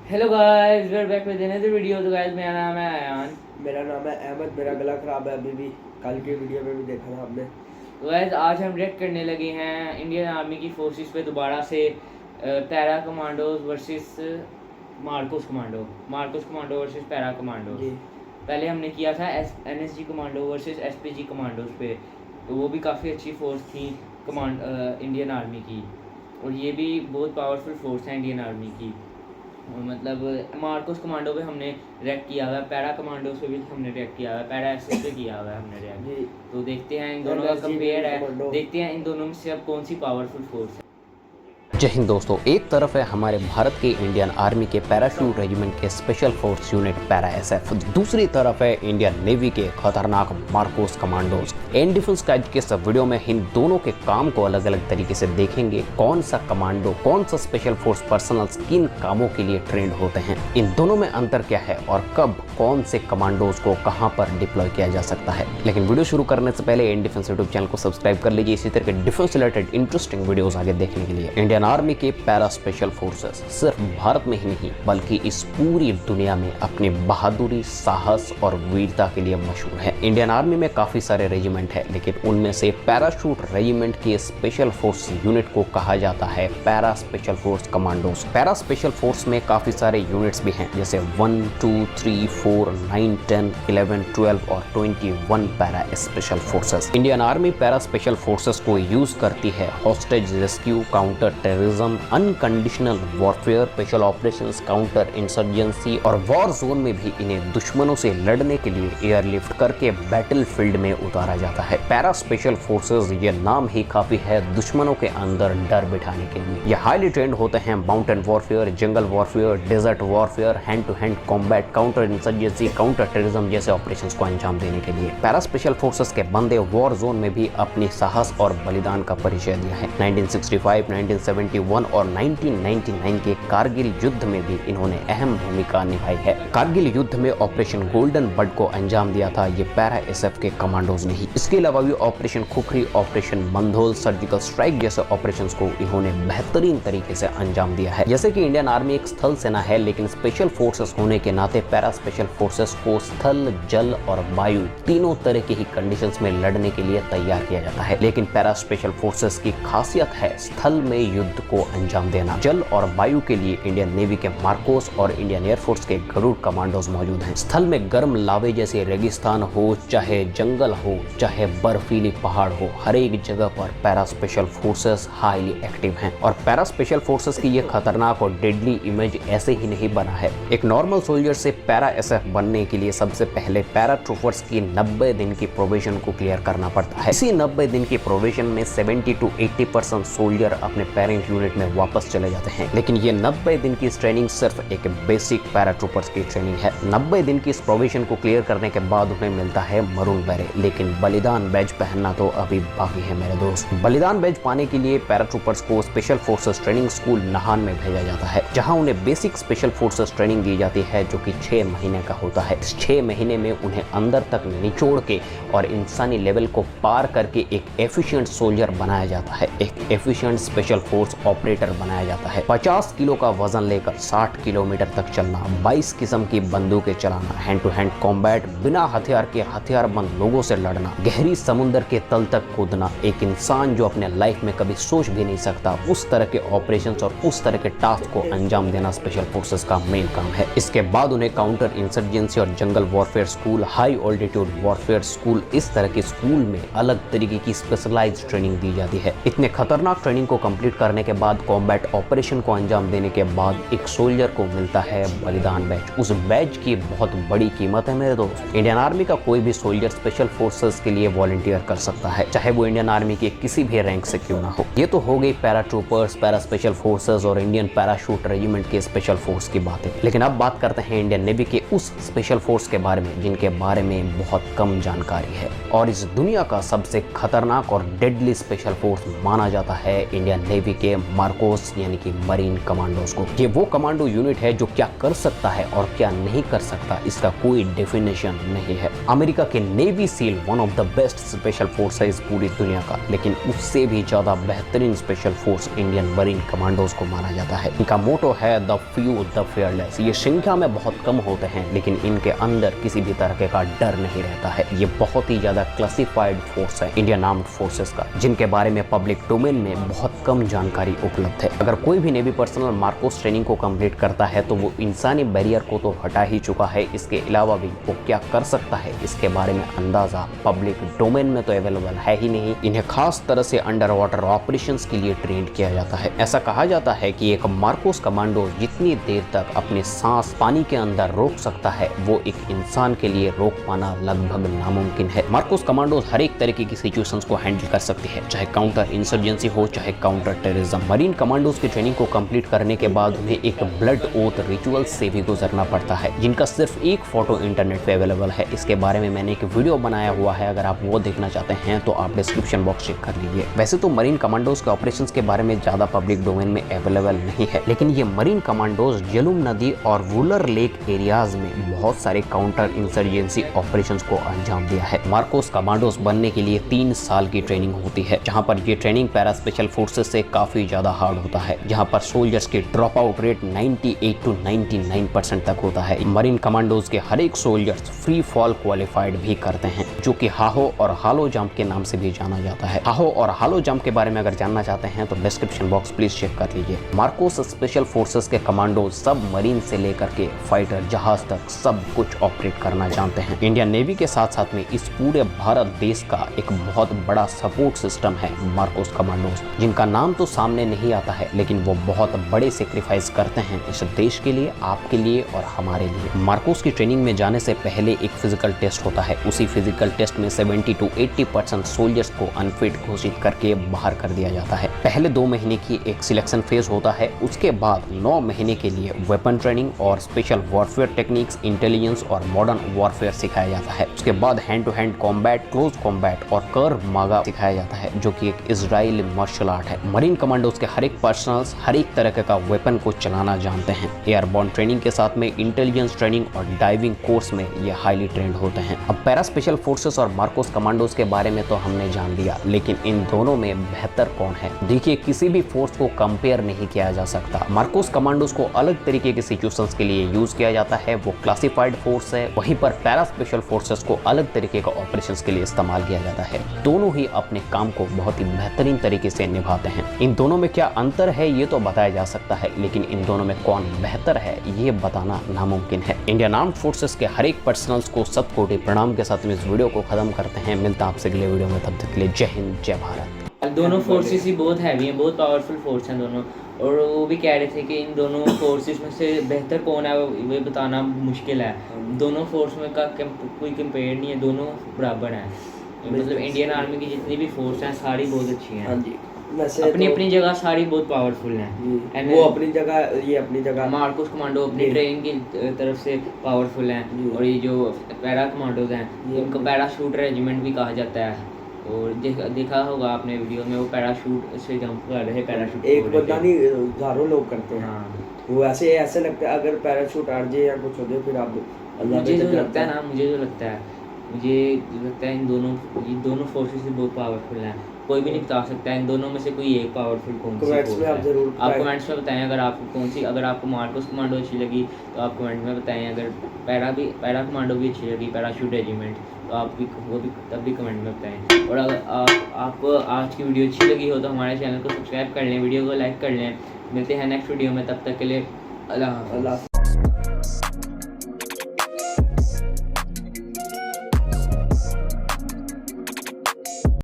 Hello guys, we are back with another video. तो guys, मेरा नाम है अयान। मेरा नाम है अहमद। मेरा गला ख़राब है अभी भी, कल की वीडियो में भी देखा था आपने। तो गाइस, आज हम रिएक्ट करने लगे हैं इंडियन आर्मी की फोर्सेस पे दोबारा से। Para commandos versus MARCOS commando versus para commandos. जी। पहले हमने किया था NSG commando versus SPG commandos पे, तो वो भी काफ़ी अच्छी फोर्स थी इंडियन आर्मी की। और ये भी बहुत पावरफुल फोर्स है इंडियन आर्मी की। मतलब मार्कोस कमांडो पे हमने रिएक्ट किया हुआ है, पैरा कमांडोज पे भी हमने रिएक्ट किया हुआ है, पैरा एसएस पे किया हुआ है हमने रिएक्ट। जी। तो देखते हैं इन दोनों का कंपेयर है, देखते हैं इन दोनों में से अब कौन सी पावरफुल फोर्स है। जय हिंद दोस्तों। एक तरफ है हमारे भारत के इंडियन आर्मी के पैराशूट रेजिमेंट के special force unit para SF, दूसरी तरफ है इंडियन नेवी के खतरनाक Marcos commandos. And defence guide के सब वीडियो में इन दोनों के काम को अलग अलग तरीके से देखेंगे। कौन सा कमांडो, कौन सा स्पेशल फोर्स पर्सनल्स किन कामों के लिए ट्रेंड होते हैं, इन दोनों में अंतर क्या है और कब कौन से कमांडोज को कहां पर डिप्लॉय किया जा सकता है। लेकिन वीडियो शुरू करने से पहले एंड डिफेंस यूट्यूब चैनल को सब्सक्राइब कर लीजिए इसी तरह के डिफेंस रिलेटेड इंटरेस्टिंग वीडियोस आगे देखने के लिए। इंडियन आर्मी के पैरा स्पेशल फोर्सेस सिर्फ भारत में ही नहीं बल्कि इस पूरी दुनिया में अपनी बहादुरी, साहस और वीरता के लिए मशहूर है। इंडियन आर्मी में काफी सारे रेजिमेंट है, लेकिन उनमें से पैराशूट रेजिमेंट की स्पेशल फोर्स यूनिट को कहा जाता है para special force commandos. Para special force में काफी सारे यूनिट्स भी हैं, जैसे 1, 2, 3, 4, 9, 10, 11, 12 और 21 para special forces. Indian army para special forces को यूज करती है hostage rescue, counter terrorism, unconditional warfare, special operations, counter insurgency और वॉर जोन में भी इन्हें दुश्मनों से लड़ने के लिए एयरलिफ्ट करके बैटलफील्ड में उतारा जाता है। पैरा स्पेशल फोर्सेस, ये नाम ही काफी है दुश्मनों के अंदर डर बिठाने के लिए। ये हाईली ट्रेंड होते हैं mountain warfare, jungle warfare, desert warfare, hand to hand combat, counter insurgency, counter terrorism जैसे ऑपरेशंस को अंजाम देने के लिए। पैरा स्पेशल फोर्सेस के बंदे वॉर जोन में भी अपनी साहस और बलिदान का परिचय दिया है। 1965, 1971 और 1999 के कारगिल युद्ध में भी इन्होंने अहम भूमिका निभाई है। कारगिल युद्ध में ऑपरेशन गोल्डन बर्ड को अंजाम दिया था ये पैरा एसएफ के कमांडोज ने ही। इसके अलावा भी operation khukri, operation मंधोल, surgical strike जैसे ऑपरेशंस को इन्होंने बेहतरीन तरीके से अंजाम दिया है। जैसे कि इंडियन आर्मी एक स्थल सेना है, लेकिन स्पेशल फोर्सेस होने के नाते पैरा स्पेशल फोर्सेस को स्थल, जल और वायु तीनों तरह की ही कंडीशंस में लड़ने के लिए तैयार किया जाता है। लेकिन पैरा स्पेशल फोर्सेस की खासियत है स्थल में युद्ध को अंजाम देना। जल और वायु के लिए इंडियन नेवी के मार्कोस और इंडियन एयरफोर्स के गरुड़ कमांडोज मौजूद हैं। स्थल में गर्म लावे जैसे रेगिस्तान हो, चाहे जंगल हो, चाहे बर्फीली पहाड़ हो, हर एक जगह पर para special forces highly active हैं। और पैरा स्पेशल फोर्सेस की ये खतरनाक और डेडली इमेज ऐसे ही नहीं बना है। एक नॉर्मल सोल्जर से पैरा एसएफ बनने के लिए सबसे पहले पैरा ट्रूपर्स की 90 दिन की प्रोबेशन को क्लियर करना पड़ता है। इसी 90 दिन की प्रोबेशन में 70 to 80% सोल्जर अपने पेरेंट यूनिट में वापस चले जाते हैं। लेकिन ये 90 दिन की ट्रेनिंग सिर्फ एक बेसिक पैराट्रूपर्स की ट्रेनिंग है। 90 दिन की इस प्रोबेशन को क्लियर करने के बाद उन्हें मिलता है मरून बैरेट, लेकिन बलिदान बैज पहनना तो अभी बाकी है मेरे दोस्त। बलिदान बैज पाने के लिए पैराट्रूपर्स को special forces training school Nahan में भेजा जाता है, जहां उन्हें बेसिक स्पेशल फोर्सेस ट्रेनिंग दी जाती है, जो कि 6 महीने का होता है। इस 6 महीने में उन्हें अंदर तक निचोड़ के और इंसानी लेवल को पार करके एक एफिशिएंट सोल्जर बनाया जाता है, एक एफिशिएंट स्पेशल फोर्स ऑपरेटर बनाया जाता है। 50 किलो का वजन लेकर 60 किलोमीटर तक चलना, 22 किस्म की बंदूकें चलाना, हैंड टू हैंड कॉम्बैट, बिना हथियार के हथियारबंद लोगों से लड़ना, गहरी समुद्र के तल तक कूदना, एक इंसान जो अपने लाइफ में कभी सोच भी नहीं सकता उस तरह के ऑपरेशंस और उस तरह के टास्क को अंजाम देना स्पेशल फोर्सेस का मेन काम है। इसके बाद उन्हें काउंटर इंसर्जेंसी और जंगल warfare school, high altitude warfare school, इस तरह के स्कूल में अलग तरीके की स्पेशलाइज्ड ट्रेनिंग दी जाती है। इतने खतरनाक ट्रेनिंग को कंप्लीट करने के बाद, कॉम्बैट ऑपरेशन को अंजाम देने के बाद एक सोल्जर को मिलता है बलिदान बैज। उस बैज की बहुत बड़ी कीमत है मेरे दोस्त। इंडियन आर्मी का कोई भी सोल्जर स्पेशल फोर्सेस के लिए वॉलंटियर कर सकता है, चाहे वो इंडियन आर्मी के किसी भी रैंक से क्यों ना हो। ये तो हो गई para troopers, para special forces और इंडियन पैराशूट रेजिमेंट के स्पेशल फोर्स की बातें। लेकिन अब बात करते हैं इंडियन नेवी के उस स्पेशल फोर्स के बारे में जिनके बारे में बहुत कम जानकारी है, और इस दुनिया का सबसे खतरनाक और डेडली स्पेशल फोर्स माना जाता है इंडियन नेवी के हैं मार्कोस यानी कि मरीन कमांडोज को। ये वो कमांडो यूनिट है जो क्या कर सकता है और क्या नहीं कर सकता इसका कोई डेफिनेशन नहीं है। अमेरिका के navy seal one of the best special force है इस पूरी दुनिया का, लेकिन उससे भी ज्यादा बेहतरीन special force Indian marine commandos को माना जाता है। इनका मोटो है द फ्यू द फेयरलेस। ये संख्या में बहुत कम होते हैं लेकिन इनके अंदर किसी भी तरह का डर नहीं रहता है। ये बहुत ही ज्यादा क्लासिफाइड फोर्स है इंडियन आर्म्ड फोर्सेस का, जिनके बारे में पब्लिक डोमेन में बहुत कम जानकारी उपलब्ध है। अगर कोई भी नेवी पर्सनल मार्कोस ट्रेनिंग को कंप्लीट करता है तो वो इंसानी बैरियर को तो हटा ही चुका है, इसके अलावा भी वो क्या कर सकता है इसके बारे में अंदाजा पब्लिक डोमेन में तो अवेलेबल है ही नहीं। इन्हें खास तरह से अंडर वाटर ऑपरेशंस के लिए ट्रेंड किया जाता है। ऐसा कहा जाता है कि एक मार्कोस कमांडो जितनी देर तक अपनी सांस पानी के अंदर रोक सकता है वो एक इंसान के लिए रोक पाना लगभग नामुमकिन है। मार्कोस कमांडोज हर एक तरीके की सिचुएशंस को हैंडल कर सकती है, चाहे काउंटर इंसर्जेंसी हो चाहे काउंटर टेररिज्म। मरीन कमांडोज की ट्रेनिंग को कंप्लीट करने के बाद उन्हें एक ब्लड ओथ रिचुअल से भी गुजरना पड़ता है, जिनका सिर्फ एक फोटो इंटरनेट पे अवेलेबल है। इसके बारे में मैंने एक वीडियो बनाया हुआ है, अगर आप वो देखना चाहते हैं तो आप डिस्क्रिप्शन बॉक्स चेक कर लीजिए। वैसे तो मरीन कमांडोज के ऑपरेशंस के बारे में ज्यादा पब्लिक डोमेन में अवेलेबल नहीं है, लेकिन ये मरीन कमांडोज जेलुम नदी और वुलर लेक एरियाज में बहुत सारे काउंटर इंसर्जेंसी ऑपरेशंस को अंजाम दिया है। मार्कोस कमांडोज बनने के लिए 3 साल की ट्रेनिंग होती है, जहां पर ये ट्रेनिंग पैरा स्पेशल फोर्सेस से काफी ज्यादा हार्ड होता है, जहां पर सोल्जर्स की ड्रॉप आउट रेट 98 to 99% तक होता है। मरीन कमांडोज के हर एक सोल्जर्स फ्री फॉल क्वालिफाइड भी करते हैं, जो कि हाहो और हालो जंप के नाम से भी जाना जाता है। हाहो और हालो जंप के बारे में अगर जानना चाहते हैं तो डिस्क्रिप्शन बॉक्स प्लीज चेक कर लीजिए। मार्कोस स्पेशल फोर्सेस के कमांडो सब मरीन से लेकर के फाइटर जहाज तक सब कुछ ऑपरेट करना जानते हैं। इंडियन नेवी के साथ साथ में इस पूरे भारत देश का एक बहुत बड़ा सपोर्ट सिस्टम है मार्कोस कमांडोज, जिनका नाम तो सामने नहीं आता है लेकिन वो बहुत बड़े सेक्रीफाइस करते हैं इस देश के लिए, आपके लिए और हमारे लिए। मार्कोस की ट्रेनिंग में जाने से पहले एक फिजिकल टेस्ट होता है। उसी फिजिकल टेस्ट में 70 to 80% सोल्जर्स को अनफिट घोषित करके बाहर कर दिया जाता है। पहले 2 महीने की एक सिलेक्शन फेज होता है, उसके बाद 9 महीने के लिए वेपन ट्रेनिंग और स्पेशल वॉरफेयर टेक्निक्स, इंटेलिजेंस और मॉडर्न वॉरफेयर सिखाया जाता है। उसके बाद hand to hand combat, close combat और कर्व मागा सिखाया जाता है, जो कि एक इजराइली मार्शल आर्ट है। मरीन कमांडोज के हर एक पर्सनल्स हर एक तरह का वेपन को चलाना जानते हैं। एयरबॉर्न ट्रेनिंग के साथ में इंटेलिजेंस ट्रेनिंग और डाइविंग कोर्स में ये हाईली ट्रेंड होते हैं। अब पैरा स्पेशल फोर्सेस और मार्कोस कमांडोज के बारे में तो हमने जान लिया, लेकिन इन दोनों में बेहतर कौन है? देखिए, किसी भी फोर्स को कंपेयर नहीं किया जा सकता। मार्कोस कमांडोज को अलग तरीके के सिचुएशंस के लिए यूज किया जाता है, वो क्लासिफाइड फोर्स है। वहीं पर पैरा स्पेशल फोर्सेस को अलग तरीके का ऑपरेशंस के लिए इस्तेमाल किया जाता है। दोनों ही अपने काम को बहुत ही बेहतरीन तरीके से निभाते हैं। इन दोनों में क्या अंतर है ये तो बताया जा सकता है, लेकिन इन दोनों में कौन बेहतर है ये बताना नामुमकिन है। इंडियन आर्म्ड फोर्सेस के हर एक पर्सनल्स को सत कोटि प्रणाम के साथ में इस वीडियो को खत्म करते हैं। मिलता है आपसे अगले वीडियो में, तब तक के लिए जय हिंद जय भारत। दोनों फोर्सेस ही बहुत हैवी हैं, बहुत पावरफुल फोर्स हैं दोनों, और वो भी कह रहे थे कि इन दोनों फोर्सेस में से बेहतर कौन है वो बताना मुश्किल है। दोनों फोर्स में का कोई कंपेयर नहीं है, दोनों बराबर हैं। मतलब इंडियन आर्मी की जितनी भी फोर्स हैं सारी बहुत अच्छी हैं। हाँ जी, अपनी अपनी जगह सारी बहुत पावरफुल हैं। वो अपनी जगह, ये अपनी जगह। मार्कोस कमांडो अपनी ट्रेनिंग की तरफ से पावरफुल हैं, और ये जो पैरा कमांडोज हैं इनको पैराशूट रेजिमेंट भी कहा जाता है। और देखा होगा आपने वीडियो में, वो पैराशूट से जंप कर रहे हैं। पैराशूट एक बंदा नहीं, हज़ारों लोग करते हैं। हाँ, वो ऐसे लगता है अगर पैराशूट अड़ जाए या कुछ हो जाए फिर आप मुझे जो लगता है इन दोनों फोर्सेस से बहुत पावरफुल हैं। कोई भी नहीं बता सकता है इन दोनों में से कोई एक पावरफुल कौन सी फोर्स है। आप कमेंट्स में बताएं अगर आपको कौन सी, अगर आपको मार्कोस कमांडो अच्छी लगी तो आप कमेंट में बताएं। अगर पैरा कमांडो भी अच्छी लगी, पैराशूट रेजिमेंट, तो आप भी तब भी कमेंट में बताएं। और अगर आपको आज की वीडियो अच्छी लगी हो तो हमारे चैनल को सब्सक्राइब कर लें, वीडियो को लाइक कर लें। मिलते हैं नेक्स्ट वीडियो में, तब तक के लिए अल्लाह हाफ़िज़।